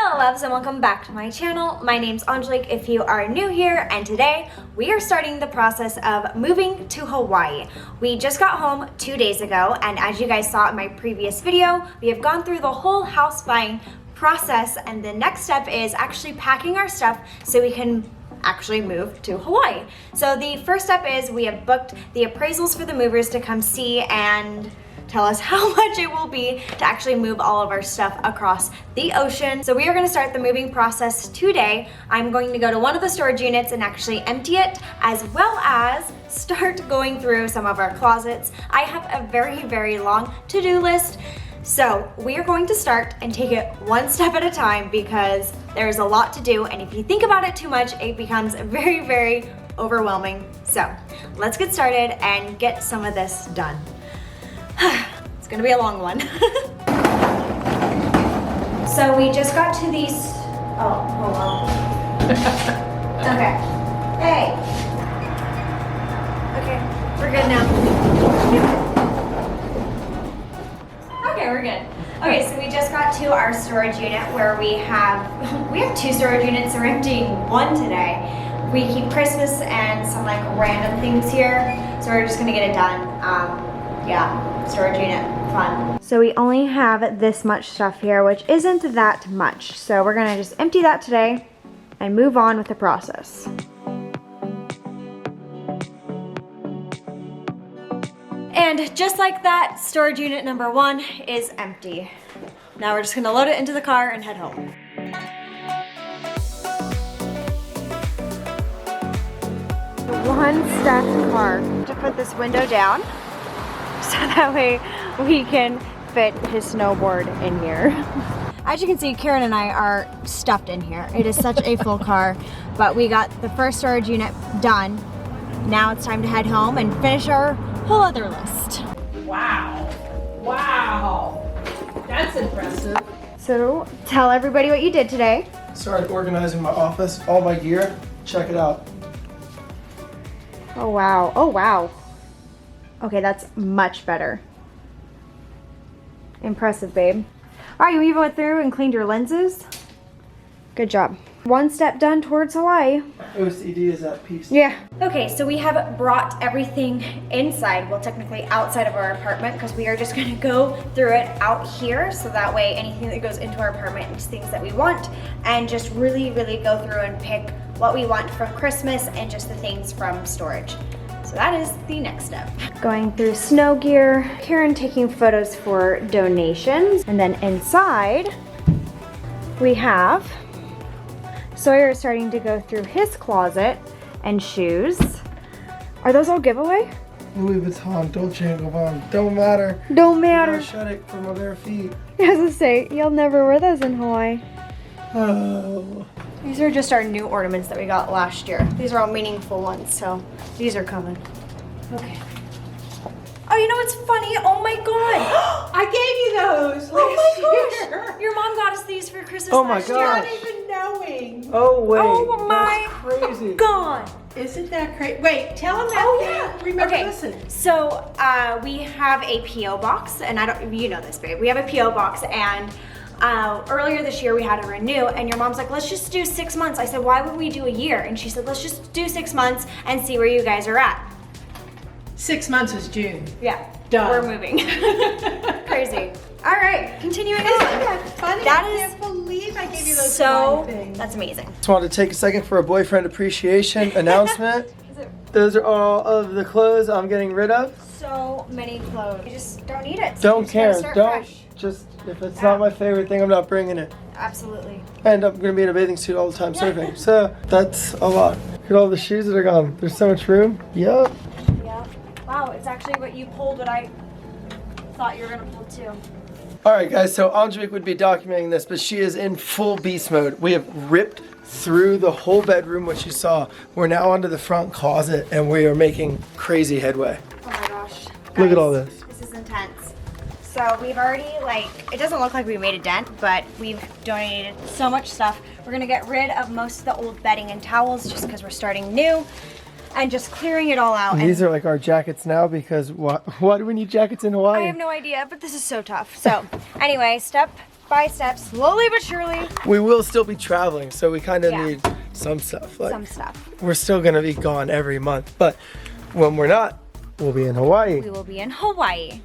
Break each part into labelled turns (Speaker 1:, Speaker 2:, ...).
Speaker 1: Hello loves and welcome back to my channel. My name's Angelique if you are new here, and today we are starting the process of moving to Hawaii. We just got home 2 days ago, and as you guys saw in my previous video, we have gone through the whole house buying process, and the next step is actually packing our stuff so we can actually move to Hawaii. So the first step is we have booked the appraisals for the movers to come see and tell us how much it will be to actually move all of our stuff across the ocean. So we are gonna start the moving process today. I'm going to go to one of the storage units and actually empty it, as well as start going through some of our closets. I have a very long to-do list. So we are going to start and take it one step at a time because there's a lot to do, and if you think about it too much, it becomes very overwhelming. So let's get started and get some of this done. It's gonna be a long one. So we just got to these, oh, hold on. Okay, hey. Okay, we're good now. Okay, we're good. Okay, so we just got to our storage unit where we have two storage units. We're emptying one today. We keep Christmas and some like random things here, so we're just gonna get it done. Yeah, storage unit, fun. So we only have this much stuff here, which isn't that much. So we're gonna just empty that today and move on with the process. And just like that, storage unit number 1 is empty. Now we're just gonna load it into the car and head home. One stacked car. To put this window down, so that way we can fit his snowboard in here. As you can see, Karen and I are stuffed in here. It is such a full car, but we got the first storage unit done. Now it's time to head home and finish our whole other list.
Speaker 2: Wow, that's impressive.
Speaker 1: So tell everybody what you did today.
Speaker 3: Started organizing my office, all my gear. Check it out.
Speaker 1: Oh wow. Okay, that's much better. Impressive, babe. All right, you even went through and cleaned your lenses. Good job. One step done towards Hawaii.
Speaker 3: OCD is at peace.
Speaker 1: Yeah. Okay, so we have brought everything inside, well technically outside of our apartment, because we are just gonna go through it out here, so that way anything that goes into our apartment is things that we want, and just really go through and pick what we want from Christmas and just the things from storage. So that is the next step. Going through snow gear, Karen taking photos for donations, and then inside we have Sawyer starting to go through his closet and shoes. Are those all giveaway?
Speaker 3: Louis Vuitton, Dolce & Gabbana, don't matter.
Speaker 1: Don't matter.
Speaker 3: I shut it for my bare feet.
Speaker 1: I was gonna say, you'll never wear those in Hawaii.
Speaker 3: Oh.
Speaker 1: These are just our new ornaments that we got last year. These are all meaningful ones, so these are coming. Okay. Oh, you know what's funny? Oh my god!
Speaker 2: I gave you those.
Speaker 1: Oh my gosh! Your mom got us these for Christmas
Speaker 3: Oh my
Speaker 1: last year.
Speaker 3: gosh.
Speaker 2: Not even knowing.
Speaker 3: Oh wait.
Speaker 1: Oh my
Speaker 3: That's crazy.
Speaker 1: god!
Speaker 2: Isn't that crazy? Wait, tell them that.
Speaker 1: Oh yeah.
Speaker 2: Remember,
Speaker 1: okay.
Speaker 2: listen.
Speaker 1: So we have a PO box, and you know this, babe. We have a PO box, and earlier this year we had to renew, and your mom's like, let's just do 6 months. I said, why would we do a year? And she said, let's just do 6 months and see where you guys are at.
Speaker 2: 6 months is June.
Speaker 1: Yeah.
Speaker 2: Done.
Speaker 1: We're moving. Crazy. All right, continuing
Speaker 2: Isn't
Speaker 1: on.
Speaker 2: that funny?
Speaker 1: That
Speaker 2: I
Speaker 1: is
Speaker 2: can't believe I gave you those
Speaker 1: so,
Speaker 2: fine things.
Speaker 1: that's amazing.
Speaker 3: Just wanted to take a second for a boyfriend appreciation announcement. Those are all of the clothes I'm getting rid of.
Speaker 1: So many clothes. You just don't need it. So
Speaker 3: Don't
Speaker 1: you just gotta
Speaker 3: care.
Speaker 1: start
Speaker 3: Don't.
Speaker 1: fresh.
Speaker 3: Just, if it's not my favorite thing, I'm not bringing it.
Speaker 1: Absolutely.
Speaker 3: And I'm going to be in a bathing suit all the time surfing. So that's a lot. Look at all the shoes that are gone. There's so much room. Yup.
Speaker 1: Yeah. Wow, it's actually what you pulled what I thought you were going to pull too.
Speaker 3: Alright guys, so Angelique would be documenting this, but she is in full beast mode. We have ripped through the whole bedroom, which you saw. We're now onto the front closet, and we are making crazy headway.
Speaker 1: Oh my gosh.
Speaker 3: Look at
Speaker 1: Guys,
Speaker 3: all this.
Speaker 1: This is intense. So we've already, it doesn't look like we made a dent, but we've donated so much stuff. We're gonna get rid of most of the old bedding and towels just because we're starting new. And just clearing it all out.
Speaker 3: And these are like our jackets now because why do we need jackets in Hawaii?
Speaker 1: I have no idea, but this is so tough. So anyway, step by step, slowly but surely.
Speaker 3: We will still be traveling, so we kind of
Speaker 1: Yeah.
Speaker 3: need some stuff. Like,
Speaker 1: Some stuff.
Speaker 3: we're still gonna be gone every month, but when we're not, we'll be in Hawaii.
Speaker 1: We will be in Hawaii.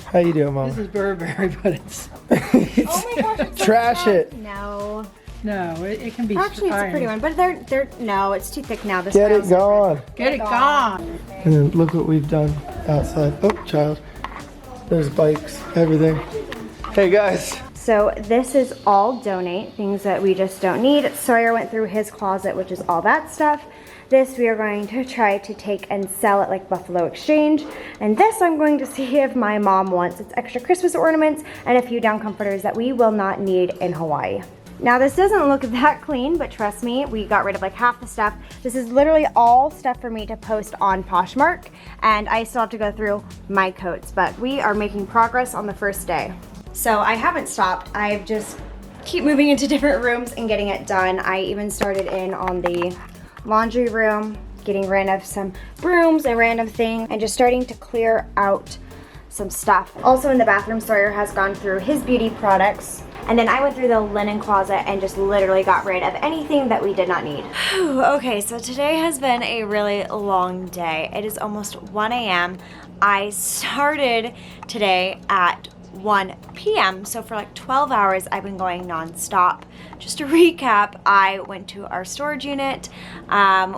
Speaker 3: How you doing, Mom?
Speaker 2: This is Burberry, but it's,
Speaker 1: Oh my gosh, it's so
Speaker 3: Trash
Speaker 1: sad.
Speaker 3: it.
Speaker 1: No.
Speaker 2: no, it can be
Speaker 1: Actually, it's a pretty one, but no, it's too thick now. This
Speaker 3: Get it
Speaker 1: file's different.
Speaker 3: gone.
Speaker 2: Get it gone.
Speaker 3: And then look what we've done outside. Oh, child. There's bikes, everything. Hey guys.
Speaker 1: So this is all donate, things that we just don't need. Sawyer went through his closet, which is all that stuff. This we are going to try to take and sell at like Buffalo Exchange. And this I'm going to see if my mom wants. It's extra Christmas ornaments and a few down comforters that we will not need in Hawaii. Now this doesn't look that clean, but trust me, we got rid of like half the stuff. This is literally all stuff for me to post on Poshmark, and I still have to go through my coats, but we are making progress on the first day. So I haven't stopped. I've just keep moving into different rooms and getting it done. I even started in on the laundry room, getting rid of some brooms and random things, and just starting to clear out some stuff. Also in the bathroom, Sawyer has gone through his beauty products. And then I went through the linen closet and just literally got rid of anything that we did not need. Okay, so today has been a really long day. It is almost 1 a.m. I started today at 1 p.m. So for like 12 hours, I've been going nonstop. Just to recap, I went to our storage unit.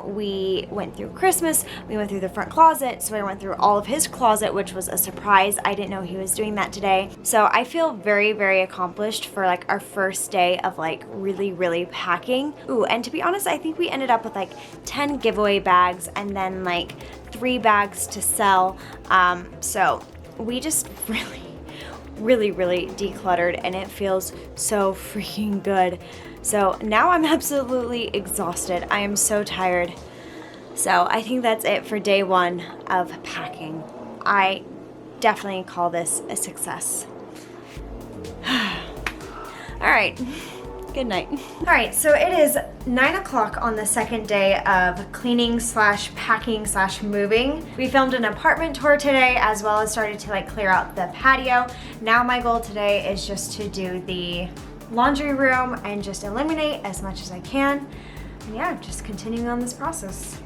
Speaker 1: We went through Christmas. We went through the front closet. So I went through all of his closet, which was a surprise. I didn't know he was doing that today. So I feel very, very accomplished for like our first day of like really, really packing. Ooh, and to be honest, I think we ended up with like 10 giveaway bags and then like 3 bags to sell. So we just really decluttered, and it feels so freaking good. So now I'm absolutely exhausted. I am so tired. So I think that's it for day 1 of packing. I definitely call this a success. All right. Good night. All right, so it is 9 o'clock on the second day of cleaning / packing / moving. We filmed an apartment tour today, as well as started to like clear out the patio. Now my goal today is just to do the laundry room and just eliminate as much as I can. And yeah, just continuing on this process.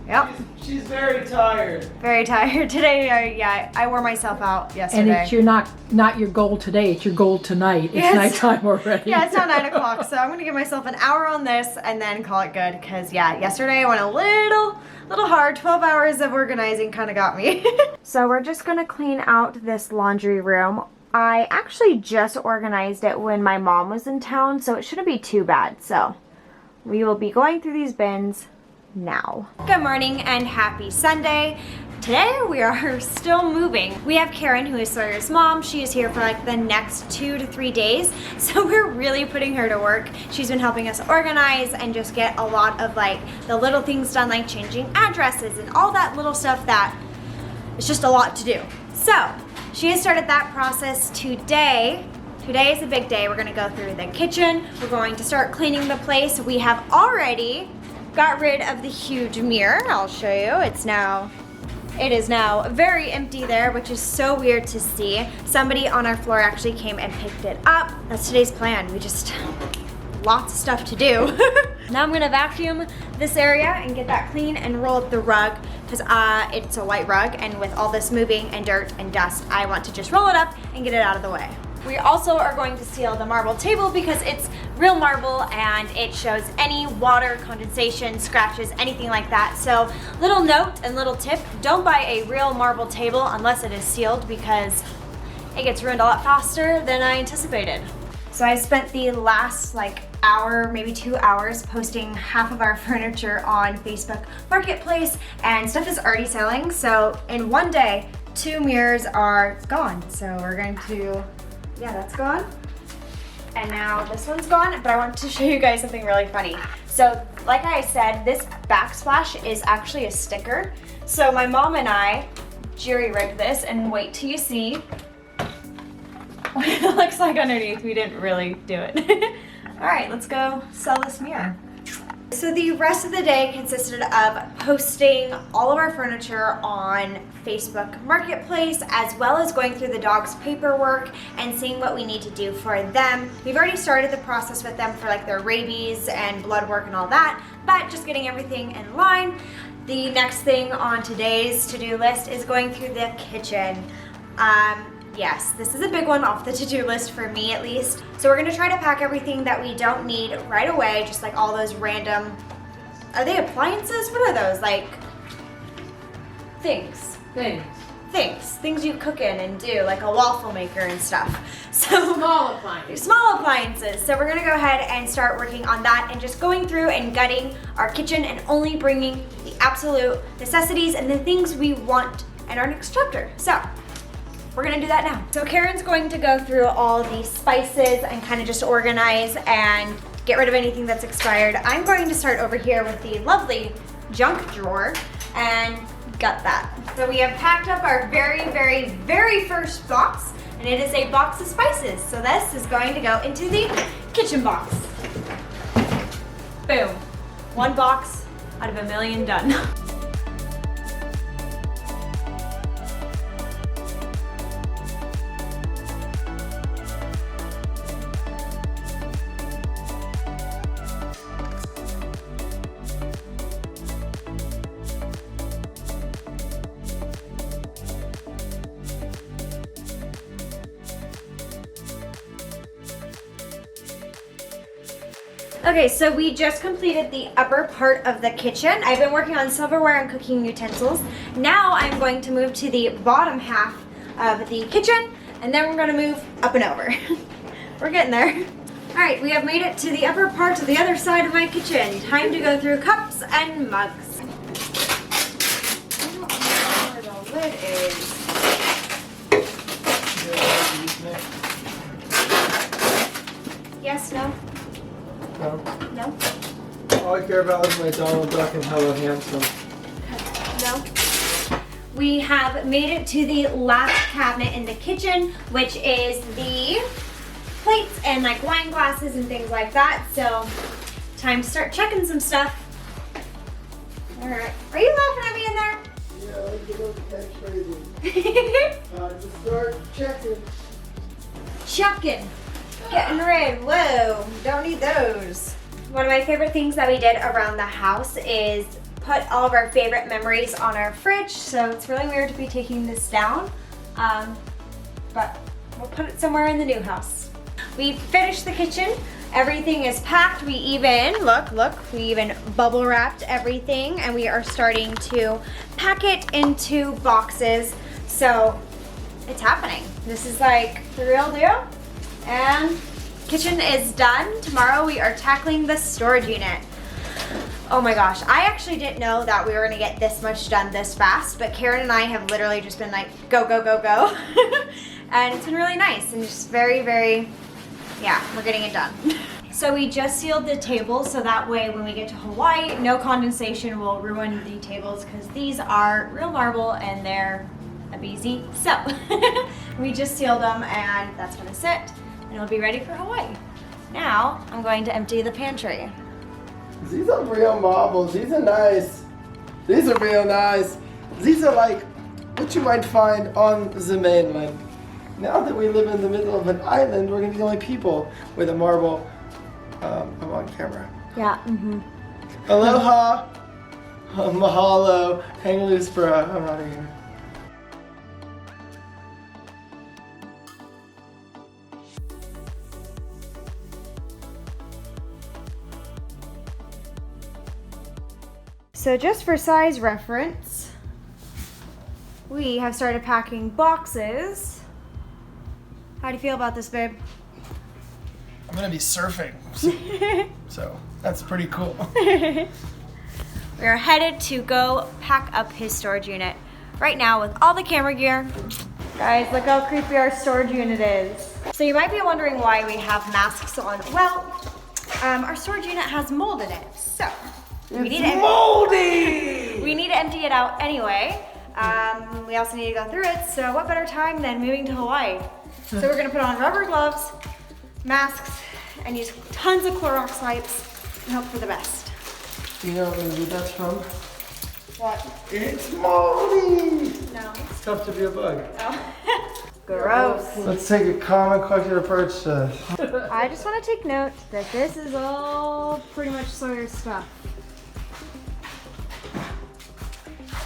Speaker 1: Yep.
Speaker 3: She's very tired.
Speaker 1: Very tired today. I wore myself out yesterday.
Speaker 2: And it's your not your goal today, it's your goal tonight. It's
Speaker 1: Yes.
Speaker 2: nighttime already.
Speaker 1: Yeah, it's now 9 o'clock, so I'm gonna give myself an hour on this and then call it good. Cause yeah, yesterday I went a little hard. 12 hours of organizing kind of got me. So we're just gonna clean out this laundry room. I actually just organized it when my mom was in town, so it shouldn't be too bad. So we will be going through these bins now. Good morning and happy Sunday. Today we are still moving. We have Karen, who is Sawyer's mom. She is here for like the next 2 to 3 days. So we're really putting her to work. She's been helping us organize and just get a lot of like the little things done, like changing addresses and all that little stuff that is just a lot to do. So she has started that process today. Today is a big day. We're gonna go through the kitchen. We're going to start cleaning the place. We have already got rid of the huge mirror. I'll show you. It is now very empty there, which is so weird to see. Somebody on our floor actually came and picked it up. That's today's plan. Lots of stuff to do. Now I'm gonna vacuum this area and get that clean and roll up the rug, because it's a white rug, and with all this moving and dirt and dust, I want to just roll it up and get it out of the way. We also are going to seal the marble table because it's real marble and it shows any water, condensation, scratches, anything like that. So little note and little tip, don't buy a real marble table unless it is sealed, because it gets ruined a lot faster than I anticipated. So I spent the last like hour, maybe 2 hours, posting half of our furniture on Facebook Marketplace, and stuff is already selling. So in one day, 2 mirrors are gone. So we're going to, yeah, that's gone. And now this one's gone, but I want to show you guys something really funny. So like I said, this backsplash is actually a sticker. So my mom and I jerry-rigged this, and wait till you see what it looks like underneath. We didn't really do it. All right, let's go sell this mirror. So the rest of the day consisted of posting all of our furniture on Facebook Marketplace, as well as going through the dogs' paperwork and seeing what we need to do for them. We've already started the process with them for like their rabies and blood work and all that, but just getting everything in line. The next thing on today's to-do list is going through the kitchen. Yes, this is a big one off the to-do list for me at least. So we're gonna try to pack everything that we don't need right away, just like all those random, are they appliances? What are those? Like things you cook in and do, like a waffle maker and stuff. So
Speaker 2: Small appliances.
Speaker 1: small appliances. So we're gonna go ahead and start working on that and just going through and gutting our kitchen and only bringing the absolute necessities and the things we want in our next chapter. So we're gonna do that now. So Karen's going to go through all the spices and kind of just organize and get rid of anything that's expired. I'm going to start over here with the lovely junk drawer and gut that. So we have packed up our very, very, very first box, and it is a box of spices. So this is going to go into the kitchen box. Boom. One box out of a million done. Okay, so we just completed the upper part of the kitchen. I've been working on silverware and cooking utensils. Now I'm going to move to the bottom half of the kitchen, and then we're gonna move up and over. We're getting there. All right, we have made it to the upper part of the other side of my kitchen. Time to go through cups and mugs. I don't know where the lid is. Yes, no?
Speaker 3: No.
Speaker 1: No?
Speaker 3: All I care about is my Donald Duck and Hello Handsome.
Speaker 1: No. We have made it to the last cabinet in the kitchen, which is the plates and like wine glasses and things like that. So time to start checking some stuff. All right. Are you laughing at me in there?
Speaker 3: Yeah, I get over that crazy. Just start checking.
Speaker 1: Checking. Getting rid. Whoa, don't need those. One of my favorite things that we did around the house is put all of our favorite memories on our fridge. So it's really weird to be taking this down, but we'll put it somewhere in the new house. We finished the kitchen. Everything is packed. We even, look, we even bubble wrapped everything, and we are starting to pack it into boxes. So it's happening. This is like the real deal. And kitchen is done. Tomorrow we are tackling the storage unit. Oh my gosh, I actually didn't know that we were gonna get this much done this fast, but Karen and I have literally just been like, go, go, go, go. And it's been really nice and just very, very, yeah, we're getting it done. So we just sealed the tables so that way when we get to Hawaii, no condensation will ruin the tables because these are real marble and they're a BZ. So we just sealed them and that's gonna sit. And it'll be ready for Hawaii. Now, I'm going to empty the pantry.
Speaker 3: These are real marbles. These are nice. These are real nice. These are like what you might find on the mainland. Now that we live in the middle of an island, we're gonna be the only people with a marble. I'm on camera.
Speaker 1: Yeah,
Speaker 3: Aloha. Mahalo. Hang loose, bro. I'm out of here.
Speaker 1: So just for size reference, we have started packing boxes. How do you feel about this, babe?
Speaker 3: I'm gonna be surfing. So that's pretty cool.
Speaker 1: We are headed to go pack up his storage unit right now with all the camera gear. Guys, look how creepy our storage unit is. So you might be wondering why we have masks on. Well, our storage unit has mold in it, so we need to
Speaker 3: moldy!
Speaker 1: We need to empty it out anyway. We also need to go through it, so what better time than moving to Hawaii? So we're gonna put on rubber gloves, masks, and use tons of Clorox wipes and hope for the best.
Speaker 3: Do you know who that's from?
Speaker 1: What?
Speaker 3: It's moldy!
Speaker 1: No.
Speaker 3: It's tough to be a bug.
Speaker 1: Oh. Gross.
Speaker 3: Let's take a calm and collected approach to this.
Speaker 1: I just want to take note that this is all pretty much Sawyer's stuff.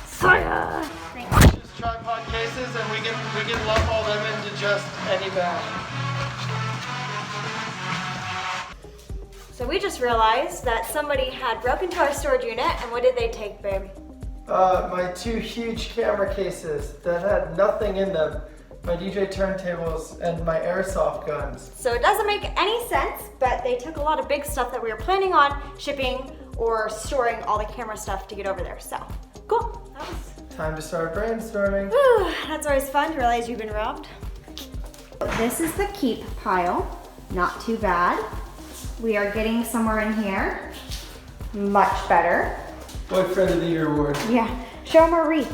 Speaker 1: Sawyer!
Speaker 3: Just tripod cases and we can lump all them into just any bag.
Speaker 1: So we just realized that somebody had broken into our storage unit, and what did they take, babe?
Speaker 3: My 2 huge camera cases that had nothing in them. My DJ turntables and my airsoft guns.
Speaker 1: So it doesn't make any sense, but they took a lot of big stuff that we were planning on shipping or storing all the camera stuff to get over there. So, cool. That was...
Speaker 3: Time to start brainstorming.
Speaker 1: Whew, that's always fun to realize you've been robbed. This is the keep pile. Not too bad. We are getting somewhere in here. Much better.
Speaker 3: Boyfriend of the Year award.
Speaker 1: Yeah. Show them our wreath.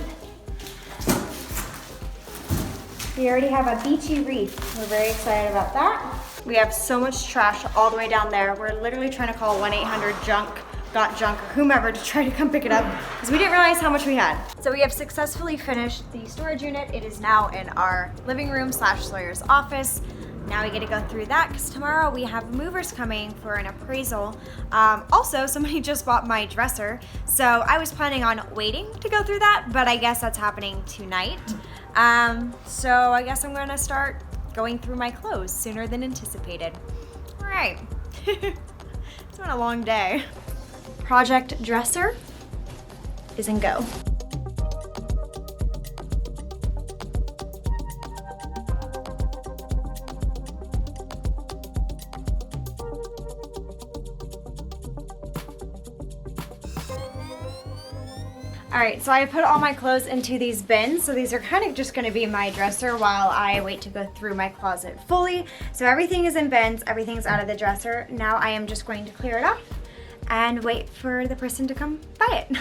Speaker 1: We already have a beachy wreath. We're very excited about that. We have so much trash all the way down there. We're literally trying to call 1-800-JUNK, got junk, or whomever to try to come pick it up because we didn't realize how much we had. So we have successfully finished the storage unit. It is now in our living room / Sawyer's office. Now we get to go through that because tomorrow we have movers coming for an appraisal. Also, somebody just bought my dresser. So I was planning on waiting to go through that, but I guess that's happening tonight. So I guess I'm gonna start going through my clothes sooner than anticipated. All right, it's been a long day. Project dresser is in go. All right, so I put all my clothes into these bins. So these are kind of just gonna be my dresser while I wait to go through my closet fully. So everything is in bins, everything's out of the dresser. Now I am just going to clear it off and wait for the person to come buy it.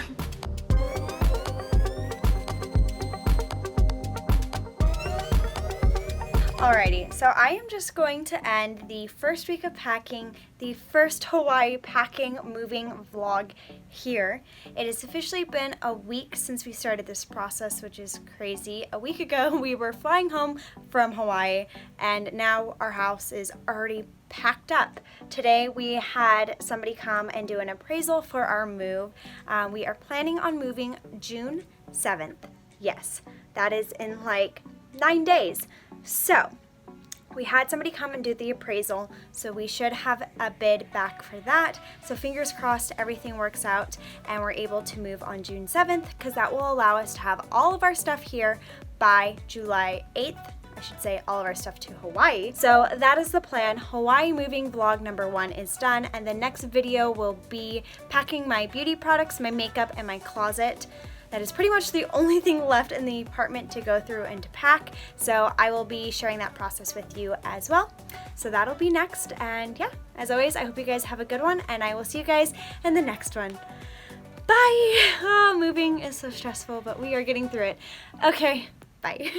Speaker 1: Alrighty, so I am just going to end the first week of packing, the first Hawaii packing moving vlog here. It has officially been a week since we started this process, which is crazy. A week ago we were flying home from Hawaii and now our house is already packed up. Today we had somebody come and do an appraisal for our move. We are planning on moving June 7th. Yes, that is in like 9 days. So we had somebody come and do the appraisal, so we should have a bid back for that. So fingers crossed everything works out and we're able to move on June 7th because that will allow us to have all of our stuff here by July 8th. I should say all of our stuff to Hawaii. So that is the plan. Hawaii moving vlog number 1 is done, and the next video will be packing my beauty products, my makeup, and my closet. That is pretty much the only thing left in the apartment to go through and to pack. So I will be sharing that process with you as well. So that'll be next. And yeah, as always, I hope you guys have a good one and I will see you guys in the next one. Bye. Oh, moving is so stressful, but we are getting through it. Okay, bye.